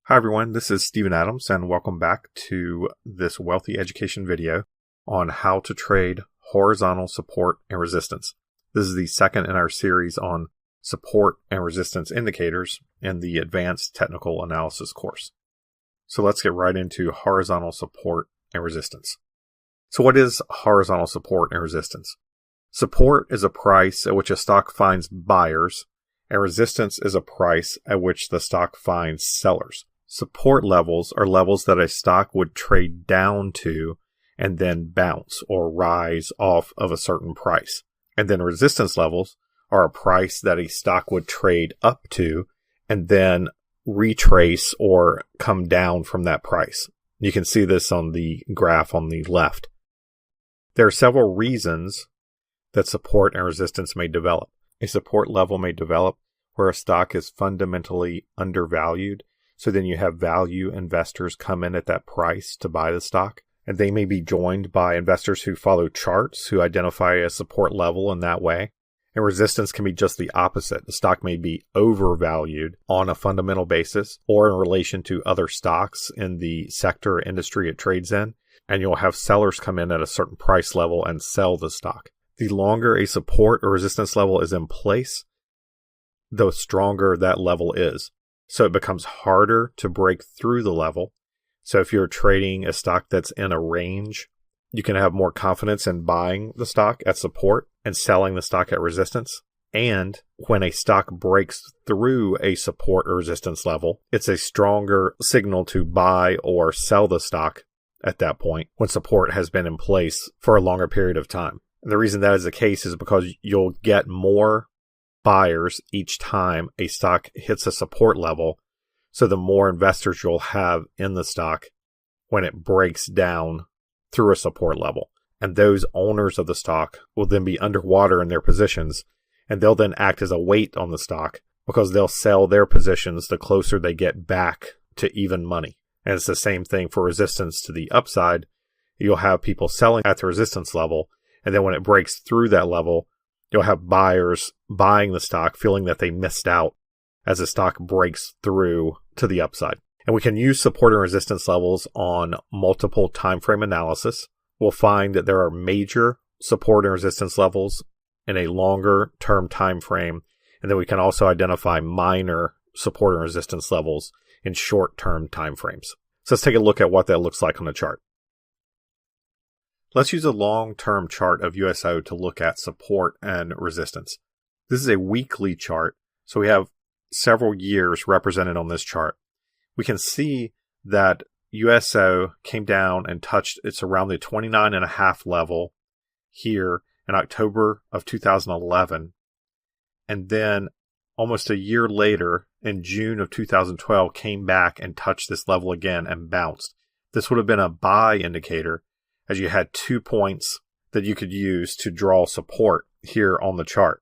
Hi everyone, this is Stephen Adams and welcome back to this wealthy education video on how to trade horizontal support and resistance. This is the second in our series on support and resistance indicators in the advanced technical analysis course. So let's get right into horizontal support and resistance. So what is horizontal support and resistance? Support is a price at which a stock finds buyers, and resistance is a price at which the stock finds sellers. Support levels are levels that a stock would trade down to and then bounce or rise off of a certain price. And then resistance levels are a price that a stock would trade up to and then retrace or come down from that price. You can see this on the graph on the left. There are several reasons that support and resistance may develop. A support level may develop where a stock is fundamentally undervalued. So then you have value investors come in at that price to buy the stock. And they may be joined by investors who follow charts, who identify a support level in that way. And resistance can be just the opposite. The stock may be overvalued on a fundamental basis or in relation to other stocks in the sector or industry it trades in. And you'll have sellers come in at a certain price level and sell the stock. The longer a support or resistance level is in place, the stronger that level is. So it becomes harder to break through the level. So if you're trading a stock that's in a range, you can have more confidence in buying the stock at support and selling the stock at resistance. And when a stock breaks through a support or resistance level, it's a stronger signal to buy or sell the stock at that point when support has been in place for a longer period of time. And the reason that is the case is because you'll get more buyers each time a stock hits a support level. So the more investors you'll have in the stock when it breaks down through a support level. And those owners of the stock will then be underwater in their positions, and they'll then act as a weight on the stock because they'll sell their positions the closer they get back to even money. And it's the same thing for resistance to the upside. You'll have people selling at the resistance level, and then when it breaks through that level, you'll have buyers buying the stock feeling that they missed out as the stock breaks through to the upside. And we can use support and resistance levels on multiple time frame analysis. We'll find that there are major support and resistance levels in a longer term time frame, and then we can also identify minor support and resistance levels in short term time frames. So let's take a look at what that looks like on a chart. Let's use a long-term chart of USO to look at support and resistance. This is a weekly chart, so we have several years represented on this chart. We can see that USO came down and touched, it's around the 29.5 level here in October of 2011. And then almost a year later, in June of 2012, came back and touched this level again and bounced. This would have been a buy indicator, as you had 2 points that you could use to draw support here on the chart.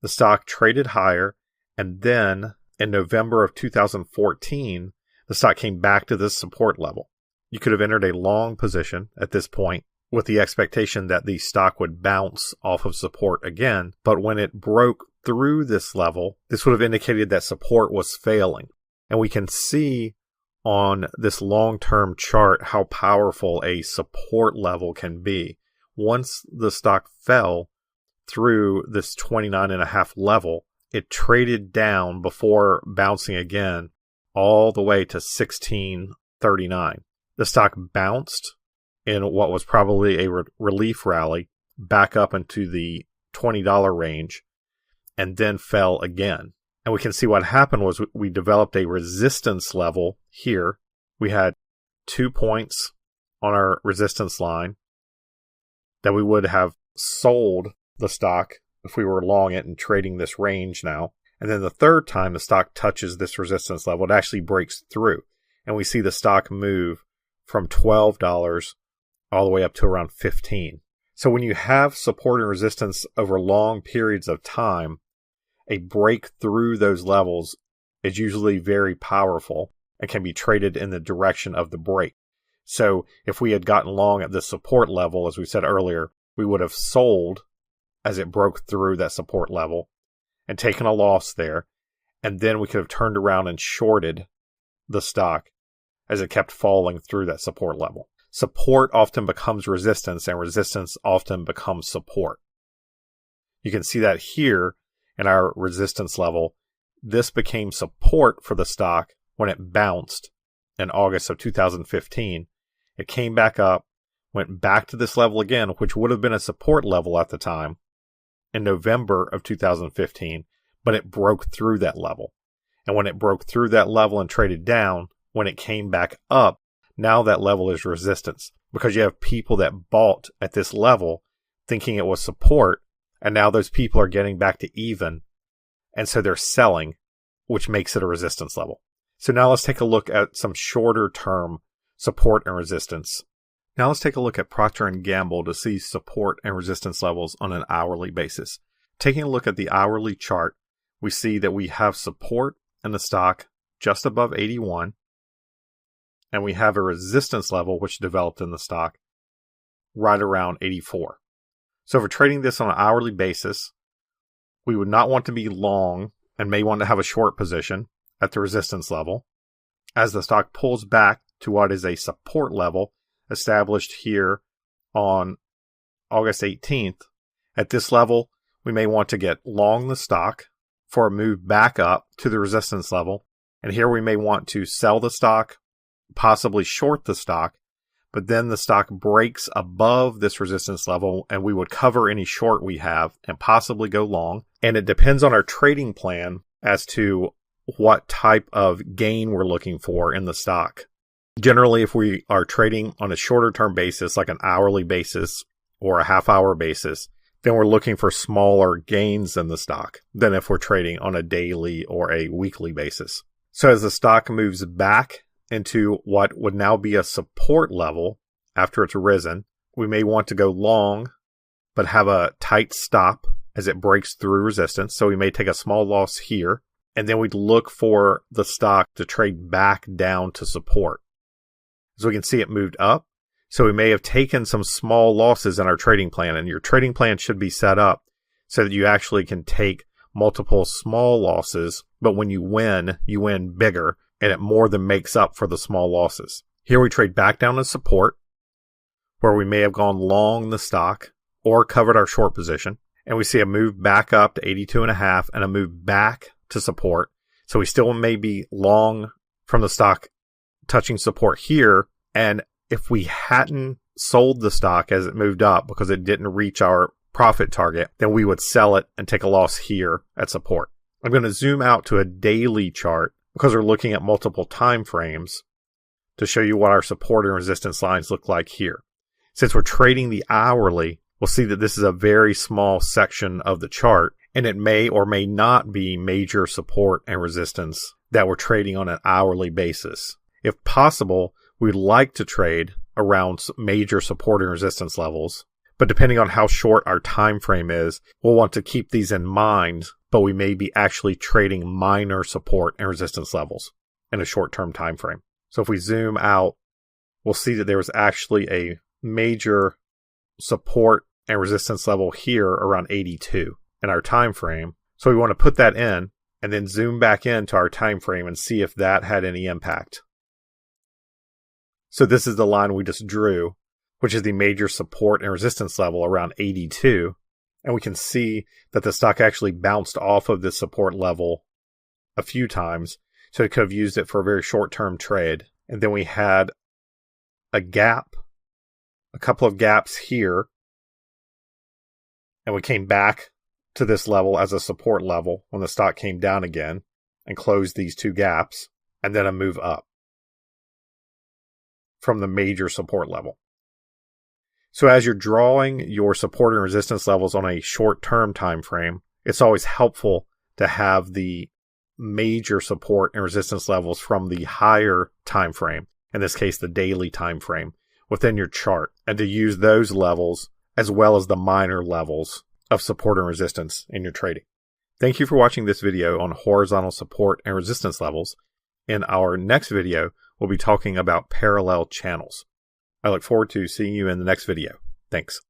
The stock traded higher, and then in November of 2014, the stock came back to this support level. You could have entered a long position at this point with the expectation that the stock would bounce off of support again, but when it broke through this level, this would have indicated that support was failing. And we can see on this long-term chart how powerful a support level can be. Once the stock fell through this 29.5 level, it traded down before bouncing again all the way to 1639. The stock bounced in what was probably a relief rally back up into the $20 range and then fell again. And we can see what happened was we developed a resistance level here. We had 2 points on our resistance line that we would have sold the stock if we were long it and trading this range now. And then the third time the stock touches this resistance level, it actually breaks through. And we see the stock move from $12 all the way up to around $15. So when you have support and resistance over long periods of time, a break through those levels is usually very powerful and can be traded in the direction of the break. So if we had gotten long at the support level, as we said earlier, we would have sold as it broke through that support level and taken a loss there. And then we could have turned around and shorted the stock as it kept falling through that support level. Support often becomes resistance, and resistance often becomes support. You can see that here in our resistance level. This became support for the stock when it bounced in August of 2015. It came back up, went back to this level again, which would have been a support level at the time, in November of 2015, but it broke through that level. And when it broke through that level and traded down, when it came back up, now that level is resistance, because you have people that bought at this level thinking it was support, and now those people are getting back to even, and so they're selling, which makes it a resistance level. So now let's take a look at some shorter term support and resistance. Now let's take a look at Procter & Gamble to see support and resistance levels on an hourly basis. Taking a look at the hourly chart, we see that we have support in the stock just above 81, and we have a resistance level which developed in the stock right around 84. So if we're trading this on an hourly basis, we would not want to be long and may want to have a short position at the resistance level as the stock pulls back to what is a support level established here on August 18th. At this level, we may want to get long the stock for a move back up to the resistance level. And here we may want to sell the stock, possibly short the stock, but then the stock breaks above this resistance level and we would cover any short we have and possibly go long. And it depends on our trading plan as to what type of gain we're looking for in the stock. Generally, if we are trading on a shorter term basis, like an hourly basis or a half hour basis, then we're looking for smaller gains in the stock than if we're trading on a daily or a weekly basis. So as the stock moves back into what would now be a support level after it's risen, we may want to go long, but have a tight stop as it breaks through resistance. So we may take a small loss here, and then we'd look for the stock to trade back down to support. So we can see it moved up. So we may have taken some small losses in our trading plan, and your trading plan should be set up so that you actually can take multiple small losses, but when you win bigger, and it more than makes up for the small losses. Here we trade back down to support, where we may have gone long the stock or covered our short position, and we see a move back up to 82.5 and a move back to support. So we still may be long from the stock touching support here, and if we hadn't sold the stock as it moved up because it didn't reach our profit target, then we would sell it and take a loss here at support. I'm going to zoom out to a daily chart because we're looking at multiple time frames to show you what our support and resistance lines look like here. Since we're trading the hourly, we'll see that this is a very small section of the chart, and it may or may not be major support and resistance that we're trading on an hourly basis. If possible, we'd like to trade around major support and resistance levels, but depending on how short our time frame is, we'll want to keep these in mind, but we may be actually trading minor support and resistance levels in a short-term time frame. So if we zoom out, we'll see that there was actually a major support and resistance level here around 82 in our time frame. So we want to put that in and then zoom back into our time frame and see if that had any impact. So this is the line we just drew, which is the major support and resistance level around 82. And we can see that the stock actually bounced off of this support level a few times. So it could have used it for a very short-term trade. And then we had a gap, a couple of gaps here. And we came back to this level as a support level when the stock came down again and closed these two gaps, and then a move up from the major support level. So as you're drawing your support and resistance levels on a short-term time frame, it's always helpful to have the major support and resistance levels from the higher time frame, in this case the daily time frame, within your chart, and to use those levels as well as the minor levels of support and resistance in your trading. Thank you for watching this video on horizontal support and resistance levels. In our next video, we'll be talking about parallel channels. I look forward to seeing you in the next video. Thanks.